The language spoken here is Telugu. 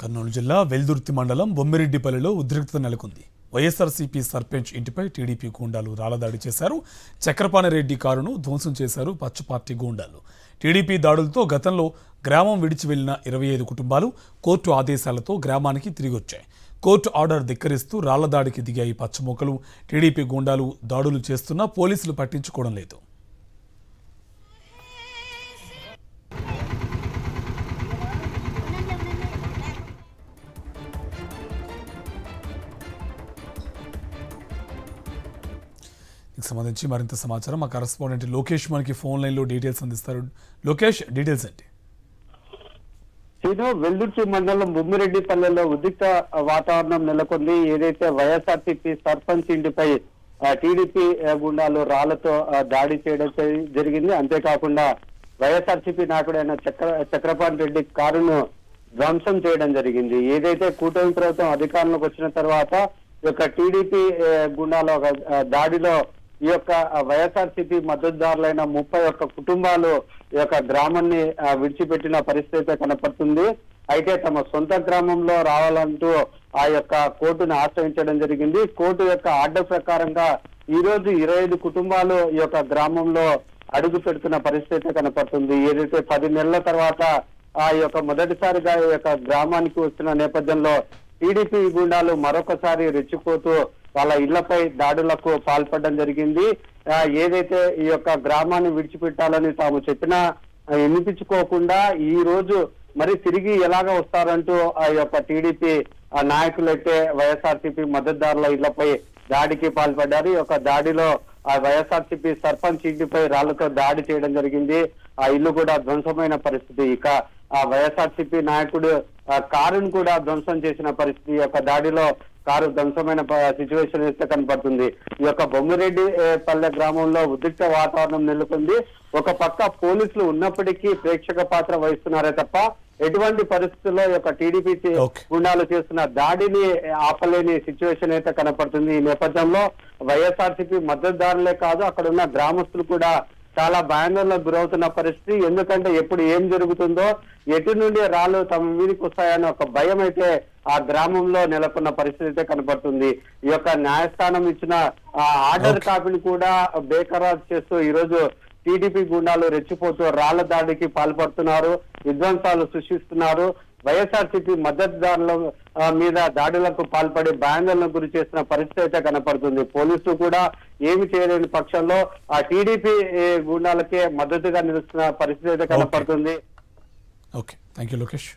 కర్నూలు జిల్లా వెల్దుర్తి మండలం బొమ్మిరెడ్డిపల్లిలో ఉద్రిక్తత నెలకొంది. వైఎస్ఆర్సీపీ సర్పంచ్ ఇంటిపై టీడీపీ గూండాలు రాళ్లదాడి చేశారు. చక్రపాణిరెడ్డి కారును ధ్వంసం చేశారు పచ్చపార్టీ గూండాలు. టీడీపీ దాడులతో గతంలో గ్రామం విడిచి వెళ్లిన 25 కుటుంబాలు కోర్టు ఆదేశాలతో గ్రామానికి తిరిగొచ్చాయి. కోర్టు ఆర్డర్ ధిక్కరిస్తూ రాళ్లదాడికి దిగాయి పచ్చమొక్కలు. టీడీపీ గూండాలు దాడులు చేస్తున్నా పోలీసులు పట్టించుకోవడం లేదు. సంబంధించి మరింత సమాచారం మా కరెస్పాండెంట్ లోకేష్ మనకి ఫోన్ లైన్ లో డీటెయిల్స్ అందిస్తారు. లోకేష్, డీటెయిల్స్ ఏంటి? వెల్దుర్తి మండలం బొమ్మిరెడ్డిపల్లెలో ఉద్రిక్త వాతావరణం నెలకొంది. ఏదైతే వైఎస్ఆర్సీపీ సర్పంచ్ ఇంటిపై టీడీపీ గుండాలు రాళ్లతో దాడి చేయడం జరిగింది. అంతేకాకుండా వైఎస్ఆర్సీపీ నాయకుడైన చక్రపాణి రెడ్డి కారును ధ్వంసం చేయడం జరిగింది. ఏదైతే కూటమి ప్రభుత్వం అధికారంలోకి వచ్చిన తర్వాత ఈ యొక్క టీడీపీ గుండాల దాడిలో ఈ యొక్క వైఎస్ఆర్సీపీ మద్దతుదారులైన 31 కుటుంబాలు ఈ యొక్క గ్రామాన్ని విడిచిపెట్టిన పరిస్థితి కనపడుతుంది. అయితే తమ సొంత గ్రామంలో రావాలంటూ ఆ యొక్క కోర్టును ఆశ్రయించడం జరిగింది. కోర్టు యొక్క ఆర్డర్ ప్రకారంగా ఈ రోజు 25 కుటుంబాలు ఈ యొక్క గ్రామంలో అడుగు పెడుతున్న పరిస్థితి కనపడుతుంది. ఏదైతే 10 నెలల తర్వాత ఆ యొక్క మొదటిసారిగా ఈ యొక్క గ్రామానికి వస్తున్న నేపథ్యంలో టీడీపీ గుండాలు మరొకసారి రెచ్చిపోతూ వాళ్ళ ఇళ్లపై దాడులకు పాల్పడడం జరిగింది. ఏదైతే ఈ యొక్క గ్రామాన్ని విడిచిపెట్టాలని తాము చెప్పినా వినిపించుకోకుండా ఈ రోజు మరి తిరిగి ఎలాగ వస్తారంటూ ఆ యొక్క టీడీపీ నాయకులైతే వైఎస్ఆర్సీపీ మద్దతుదారుల ఇళ్లపై దాడికి పాల్పడ్డారు. ఈ యొక్క దాడిలో ఆ వైఎస్ఆర్సీపీ సర్పంచ్ ఇంటిపై రాళ్లతో దాడి చేయడం జరిగింది. ఆ ఇల్లు కూడా ధ్వంసమైన పరిస్థితి. ఇక ఆ వైఎస్ఆర్సీపీ నాయకుడు కారును కూడా ధ్వంసం చేసిన పరిస్థితి. ఈ యొక్క దాడిలో కారు ధ్వంసమైన సిచ్యువేషన్ అయితే కనపడుతుంది. ఈ యొక్క బొమ్మిరెడ్డి పల్లె గ్రామంలో ఉద్రిక్త వాతావరణం నెలకొంది. ఒక పక్క పోలీసులు ఉన్నప్పటికీ ప్రేక్షక పాత్ర వహిస్తున్నారే తప్ప ఎటువంటి పరిస్థితుల్లో ఈ యొక్క టీడీపీ గుండాలు చేస్తున్న దాడిని ఆపలేని సిచ్యువేషన్ అయితే కనపడుతుంది. ఈ నేపథ్యంలో వైఎస్ఆర్సీపీ మద్దతుదారులే కాదు, అక్కడ ఉన్న గ్రామస్తులు కూడా చాలా భయాందోళనకు గురవుతున్న పరిస్థితి. ఎందుకంటే ఎప్పుడు ఏం జరుగుతుందో, ఎటు నుండి రాళ్ళు తమ మీదకి వస్తాయని ఒక భయం అయితే ఆ గ్రామంలో నెలకొన్న పరిస్థితి అయితే కనపడుతుంది. ఈ యొక్క న్యాయస్థానం ఇచ్చిన ఆర్డర్ కాపీని కూడా బేఖరారు చేస్తూ ఈ రోజు టీడీపీ గుండాలు రెచ్చిపోతూ రాళ్ల దాడికి పాల్పడుతున్నారు, విధ్వంసాలు సృష్టిస్తున్నారు. వైఎస్ఆర్సీపీ మద్దతుదారుల మీద దాడులకు పాల్పడి భయాందోళనకు గురి చేస్తున్న పరిస్థితి అయితే కనపడుతుంది. పోలీసులు కూడా ఏమి చేయలేని పక్షంలో ఆ టీడీపీ గుండాలకే మద్దతుగా నిలుస్తున్న పరిస్థితి అయితే కనపడుతుంది. Okay, thank you Lokesh.